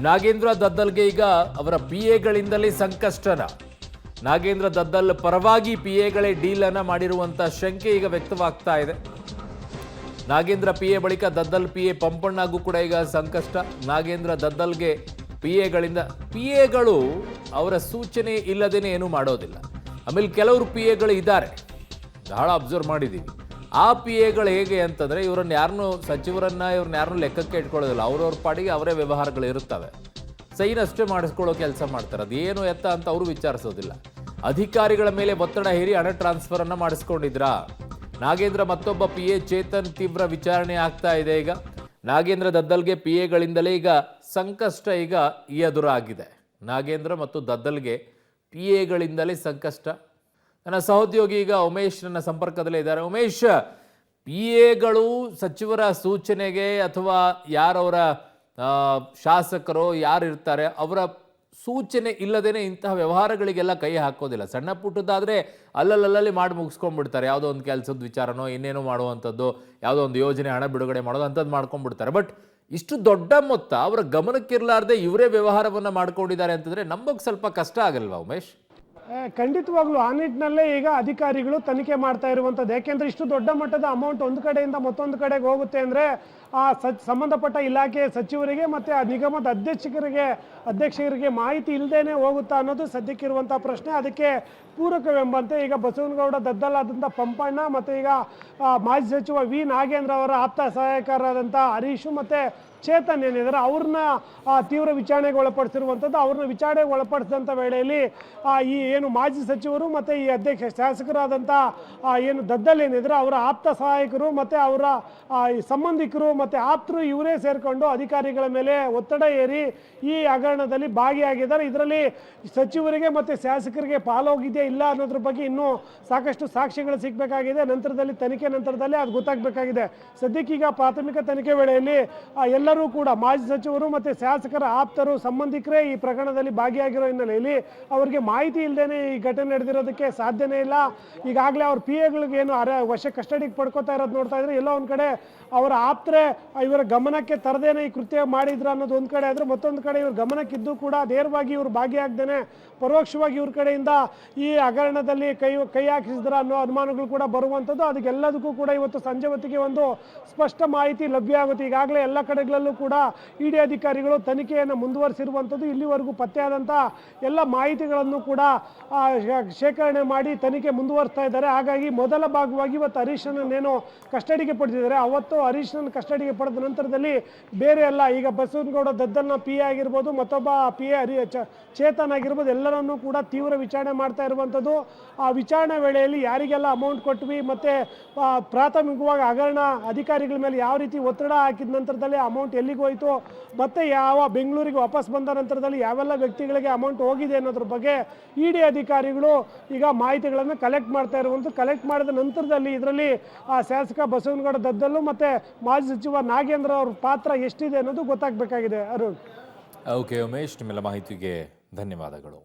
ನಾಗೇಂದ್ರ ದದ್ದಲ್ಗೆ ಈಗ ಅವರ ಪಿಎಗಳಿಂದಲೇ ಸಂಕಷ್ಟನ. ನಾಗೇಂದ್ರ ದದ್ದಲ್ ಪರವಾಗಿ ಪಿಎಗಳೇ ಡೀಲ್ ಅನ್ನ ಮಾಡಿರುವಂತ ಶಂಕೆ ಈಗ ವ್ಯಕ್ತವಾಗ್ತಾ ಇದೆ. ನಾಗೇಂದ್ರ ಪಿಎ ಬಳಿಕ ದದ್ದಲ್ ಪಿಎ ಪಂಪಣ್ಣಗೂ ಕೂಡ ಈಗ ಸಂಕಷ್ಟ. ನಾಗೇಂದ್ರ ದದ್ದಲ್ಗೆ ಪಿಎಗಳು ಅವರ ಸೂಚನೆ ಇಲ್ಲದೇನೆ ಏನೂ ಮಾಡೋದಿಲ್ಲ. ಆಮೇಲೆ ಕೆಲವರು ಪಿಎಗಳು ಇದ್ದಾರೆ, ಬಹಳ ಅಬ್ಸರ್ವ್ ಮಾಡಿದ್ದೀವಿ. ಆ ಪಿಎಗಳು ಹೇಗೆ ಅಂತಂದರೆ ಇವ್ರನ್ನ ಇವ್ರನ್ನ ಯಾರನ್ನೂ ಲೆಕ್ಕಕ್ಕೆ ಇಟ್ಕೊಳ್ಳೋದಿಲ್ಲ. ಅವ್ರವ್ರ ಪಾಡಿಗೆ ಅವರೇ ವ್ಯವಹಾರಗಳು ಇರುತ್ತವೆ. ಸೈನ್ ಅಷ್ಟೇ ಮಾಡಿಸ್ಕೊಳ್ಳೋ ಕೆಲಸ ಮಾಡ್ತಾರೆ. ಅದೇನು ಎತ್ತ ಅಂತ ಅವರು ವಿಚಾರಿಸೋದಿಲ್ಲ. ಅಧಿಕಾರಿಗಳ ಮೇಲೆ ಒತ್ತಡ ಹೇರಿ ಹಣ ಟ್ರಾನ್ಸ್ಫರ್ ಅನ್ನ ಮಾಡಿಸ್ಕೊಂಡಿದ್ರಾ? ನಾಗೇಂದ್ರ ಮತ್ತೊಬ್ಬ ಪಿಎ ಚೇತನ್ ತೀವ್ರ ವಿಚಾರಣೆ ಆಗ್ತಾ ಇದೆ. ಈಗ ನಾಗೇಂದ್ರ ದದ್ದಲ್ಗೆ ಪಿಎಗಳಿಂದಲೇ ಈಗ ಸಂಕಷ್ಟ ಈಗ ಎದುರಾಗಿದೆ. ನಾಗೇಂದ್ರ ಮತ್ತು ದದ್ದಲ್ಗೆ ಪಿಎಗಳಿಂದಲೇ ಸಂಕಷ್ಟ. ನನ್ನ ಸಹೋದ್ಯೋಗಿ ಈಗ ಉಮೇಶ್ ನನ್ನ ಸಂಪರ್ಕದಲ್ಲೇ ಇದ್ದಾರೆ. ಉಮೇಶ್, ಪಿಎಗಳು ಸಚಿವರ ಸೂಚನೆಗೆ ಅಥವಾ ಯಾರವರ ಶಾಸಕರು ಯಾರು ಇರ್ತಾರೆ ಅವರ ಸೂಚನೆ ಇಲ್ಲದೇನೆ ಇಂತಹ ವ್ಯವಹಾರಗಳಿಗೆಲ್ಲ ಕೈ ಹಾಕೋದಿಲ್ಲ. ಸಣ್ಣ ಪುಟ್ಟದಾದರೆ ಅಲ್ಲಲ್ಲಿ ಮಾಡಿ ಮುಗಿಸ್ಕೊಂಡ್ಬಿಡ್ತಾರೆ. ಯಾವುದೋ ಒಂದು ಕೆಲಸದ ವಿಚಾರನೋ ಇನ್ನೇನೋ ಮಾಡುವಂಥದ್ದು, ಯಾವುದೋ ಒಂದು ಯೋಜನೆ ಹಣ ಬಿಡುಗಡೆ ಮಾಡೋದು ಅಂಥದ್ದು ಮಾಡ್ಕೊಂಡ್ಬಿಡ್ತಾರೆ. ಬಟ್ ಇಷ್ಟು ದೊಡ್ಡ ಮೊತ್ತ ಅವರ ಗಮನಕ್ಕಿರಲಾರ್ದೆ ಇವರೇ ವ್ಯವಹಾರವನ್ನು ಮಾಡ್ಕೊಂಡಿದ್ದಾರೆ ಅಂತಂದರೆ ನಂಬೋಕೆ ಸ್ವಲ್ಪ ಕಷ್ಟ ಆಗಲ್ವಾ ಉಮೇಶ್? ಖಂಡಿತವಾಗ್ಲೂ ಆ ನಿಟ್ಟಿನಲ್ಲೇ ಈಗ ಅಧಿಕಾರಿಗಳು ತನಿಖೆ ಮಾಡ್ತಾ ಇರುವಂಥದ್ದು. ಯಾಕೆಂದರೆ ಇಷ್ಟು ದೊಡ್ಡ ಮಟ್ಟದ ಅಮೌಂಟ್ ಒಂದು ಕಡೆಯಿಂದ ಮತ್ತೊಂದು ಕಡೆಗೆ ಹೋಗುತ್ತೆ ಅಂದರೆ ಆ ಸಂಬಂಧಪಟ್ಟ ಇಲಾಖೆ ಸಚಿವರಿಗೆ ಮತ್ತು ಆ ನಿಗಮದ ಅಧ್ಯಕ್ಷರಿಗೆ ಮಾಹಿತಿ ಇಲ್ಲದೇನೆ ಹೋಗುತ್ತಾ ಅನ್ನೋದು ಸದ್ಯಕ್ಕಿರುವಂಥ ಪ್ರಶ್ನೆ. ಅದಕ್ಕೆ ಪೂರಕವೆಂಬಂತೆ ಈಗ ಬಸವನಗೌಡ ದದ್ದಲ್ ಆದಂಥ ಪಂಪಣ್ಣ ಮತ್ತು ಈಗ ಮಾಜಿ ಸಚಿವ ವಿ ನಾಗೇಂದ್ರ ಅವರ ಆಪ್ತ ಸಹಾಯಕರಾದಂಥ ಹರೀಶು ಮತ್ತು ಚೇತನ್ ಏನಿದ್ದಾರೆ ಅವ್ರನ್ನ ತೀವ್ರ ವಿಚಾರಣೆಗೆ ಒಳಪಡಿಸಿರುವಂಥದ್ದು. ಅವ್ರನ್ನ ವಿಚಾರಣೆಗೆ ಒಳಪಡಿಸಿದಂಥ ವೇಳೆಯಲ್ಲಿ ಈ ಏನು ಮಾಜಿ ಸಚಿವರು ಮತ್ತು ಈ ಶಾಸಕರಾದಂಥ ಏನು ದದ್ದಲ್ ಏನಿದ್ರೆ ಅವರ ಆಪ್ತ ಸಹಾಯಕರು ಮತ್ತು ಅವರ ಸಂಬಂಧಿಕರು ಮತ್ತು ಆಪ್ತರು ಇವರೇ ಸೇರಿಕೊಂಡು ಅಧಿಕಾರಿಗಳ ಮೇಲೆ ಒತ್ತಡ ಏರಿ ಈ ಹಗರಣದಲ್ಲಿ ಭಾಗಿಯಾಗಿದ್ದಾರೆ. ಇದರಲ್ಲಿ ಸಚಿವರಿಗೆ ಮತ್ತು ಶಾಸಕರಿಗೆ ಪಾಲೋಗಿದೆಯಾ ಇಲ್ಲ ಅನ್ನೋದ್ರ ಬಗ್ಗೆ ಇನ್ನೂ ಸಾಕಷ್ಟು ಸಾಕ್ಷಿಗಳು ಸಿಗಬೇಕಾಗಿದೆ. ತನಿಖೆ ನಂತರದಲ್ಲಿ ಅದು ಗೊತ್ತಾಗಬೇಕಾಗಿದೆ. ಸದ್ಯಕ್ಕೀಗ ಪ್ರಾಥಮಿಕ ತನಿಖೆ ವೇಳೆಯಲ್ಲಿ ಎಲ್ಲರೂ ಕೂಡ ಮಾಜಿ ಸಚಿವರು ಮತ್ತು ಶಾಸಕರ ಆಪ್ತರು ಸಂಬಂಧಿಕರೇ ಈ ಪ್ರಕರಣದಲ್ಲಿ ಭಾಗಿಯಾಗಿರೋ ಹಿನ್ನೆಲೆಯಲ್ಲಿ ಅವರಿಗೆ ಮಾಹಿತಿ ಇಲ್ಲದೇನೆ ಈ ಘಟನೆ ನಡೆದಿರೋದಕ್ಕೆ ಸಾಧ್ಯನೇ ಇಲ್ಲ. ಈಗಾಗಲೇ ಅವ್ರ ಪಿಎಗಳಿಗೆ ಏನು ವಶ ಕಸ್ಟಡಿಗೆ ಪಡ್ಕೋತಾ ಇರೋದು ನೋಡ್ತಾ ಇದ್ರೆ ಎಲ್ಲೋ ಒಂದು ಕಡೆ ಅವರ ಆಪ್ತರೆ ಇವರ ಗಮನಕ್ಕೆ ತರದೇನೆ ಈ ಕೃತ್ಯ ಮಾಡಿದ್ರು ಅನ್ನೋದು ಒಂದು ಕಡೆ ಆದರೆ, ಮತ್ತೊಂದು ಕಡೆ ಇವ್ರ ಗಮನಕ್ಕಿದ್ದು ಕೂಡ ನೇರವಾಗಿ ಇವರು ಭಾಗಿಯಾಗ್ದೇನೆ ಪರೋಕ್ಷವಾಗಿ ಇವ್ರ ಕಡೆಯಿಂದ ಈ ಹಗರಣದಲ್ಲಿ ಕೈ ಹಾಕಿಸಿದ್ರ ಅನ್ನೋ ಅನುಮಾನಗಳು ಕೂಡ ಬರುವಂಥದ್ದು. ಅದಕ್ಕೆಲ್ಲದಕ್ಕೂ ಕೂಡ ಇವತ್ತು ಸಂಜೆ ಹೊತ್ತಿಗೆ ಒಂದು ಸ್ಪಷ್ಟ ಮಾಹಿತಿ ಲಭ್ಯ ಆಗುತ್ತೆ. ಈಗಾಗಲೇ ಎಲ್ಲ ಕಡೆಗಳಲ್ಲೂ ಕೂಡ ಇಡಿ ಅಧಿಕಾರಿಗಳು ತನಿಖೆಯನ್ನು ಮುಂದುವರಿಸಿರುವಂಥದ್ದು. ಇಲ್ಲಿವರೆಗೂ ಪತ್ತೆಯಾದಂಥ ಎಲ್ಲ ಮಾಹಿತಿಗಳನ್ನು ಕೂಡ ಶೇಖರಣೆ ಮಾಡಿ ತನಿಖೆ ಮುಂದುವರಿಸ್ತಾ ಇದ್ದಾರೆ. ಹಾಗಾಗಿ ಮೊದಲ ಭಾಗವಾಗಿ ಇವತ್ತು ಹರೀಶನನ್ನೇನು ಕಸ್ಟಡಿಗೆ ಪಡೆದಿದ್ದಾರೆ, ಅವತ್ತು ಹರೀಶನನ್ನು ಕಸ್ಟಡಿಗೆ ಪಡೆದ ನಂತರದಲ್ಲಿ ಬೇರೆ ಎಲ್ಲ ಈಗ ಬಸವನಗೌಡ ದದ್ದಲ್ನ ಪಿಎ ಆಗಿರ್ಬೋದು, ಮತ್ತೊಬ್ಬ ಪಿಎ ಚೇತನ್ ಆಗಿರ್ಬೋದು, ಎಲ್ಲರನ್ನೂ ಕೂಡ ತೀವ್ರ ವಿಚಾರಣೆ ಮಾಡ್ತಾ ಇರುವಂಥದ್ದು. ಆ ವಿಚಾರಣೆ ವೇಳೆಯಲ್ಲಿ ಯಾರಿಗೆಲ್ಲ ಅಮೌಂಟ್ ಕೊಟ್ವಿ ಮತ್ತು ಪ್ರಾಥಮಿಕವಾಗಿ ಹಗರಣ ಅಧಿಕಾರಿಗಳ ಮೇಲೆ ಯಾವ ರೀತಿ ಒತ್ತಡ ಹಾಕಿದ ನಂತರದಲ್ಲಿ ಅಮೌಂಟ್ ಎಲ್ಲಿಗೆ ಹೋಯಿತು ಮತ್ತು ಯಾವ ಬೆಂಗಳೂರಿಗೆ ವಾಪಸ್ ಬಂದ ನಂತರದಲ್ಲಿ ಯಾವೆಲ್ಲ ವ್ಯಕ್ತಿಗಳಿಗೆ ಅಮೌಂಟ್ ಹೋಗಿದೆ ಅನ್ನೋದ್ರ ಬಗ್ಗೆ ಇಡಿ ಅಧಿಕಾರಿಗಳು ಈಗ ಮಾಹಿತಿಗಳನ್ನು ಕಲೆಕ್ಟ್ ಮಾಡ್ತಾ ಇರುವಂಥದ್ದು. ಕಲೆಕ್ಟ್ ಮಾಡಿದ ನಂತರದಲ್ಲಿ ಇದರಲ್ಲಿ ಶಾಸಕ ಬಸವನಗೌಡ ದದ್ದಲ್ಲು ಮತ್ತು ಮಾಜಿ ಸಚಿವ ನಾಗೇಂದ್ರ ಅವ್ರ ಪಾತ್ರ ಎಷ್ಟಿದೆ ಅನ್ನೋದು ಗೊತ್ತಾಗಬೇಕಾಗಿದೆ. ಅರುಣ್. ಓಕೆ ಉಮೇಶ್, ನಿಮ್ಮೆಲ್ಲ ಮಾಹಿತಿಗೆ ಧನ್ಯವಾದಗಳು.